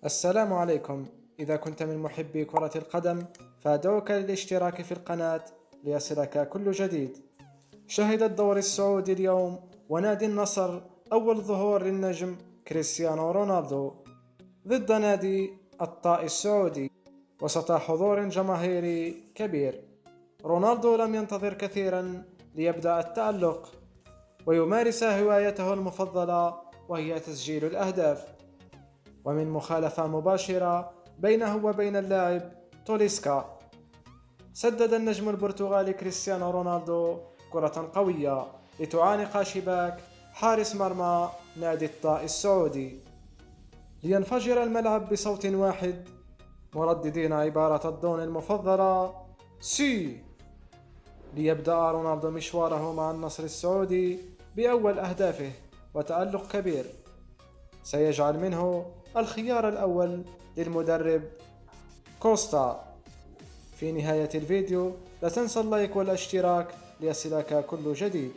السلام عليكم. إذا كنت من محبي كرة القدم فأدعوك للاشتراك في القناة ليصلك كل جديد. شهد الدوري السعودي اليوم ونادي النصر أول ظهور للنجم كريستيانو رونالدو ضد نادي الطائي السعودي وسط حضور جماهيري كبير. رونالدو لم ينتظر كثيرا ليبدأ التألق ويمارس هوايته المفضلة وهي تسجيل الأهداف، ومن مخالفة مباشرة بينه وبين اللاعب توليسكا سدد النجم البرتغالي كريستيانو رونالدو كرة قوية لتعانق شباك حارس مرمى نادي الطائي السعودي لينفجر الملعب بصوت واحد، مرددين عبارة الدون المفضلة سي. ليبدأ رونالدو مشواره مع النصر السعودي بأول أهدافه وتألق كبير سيجعل منه الخيار الأول للمدرب كوستا. في نهاية الفيديو لا تنسى اللايك والاشتراك ليصلك كل جديد.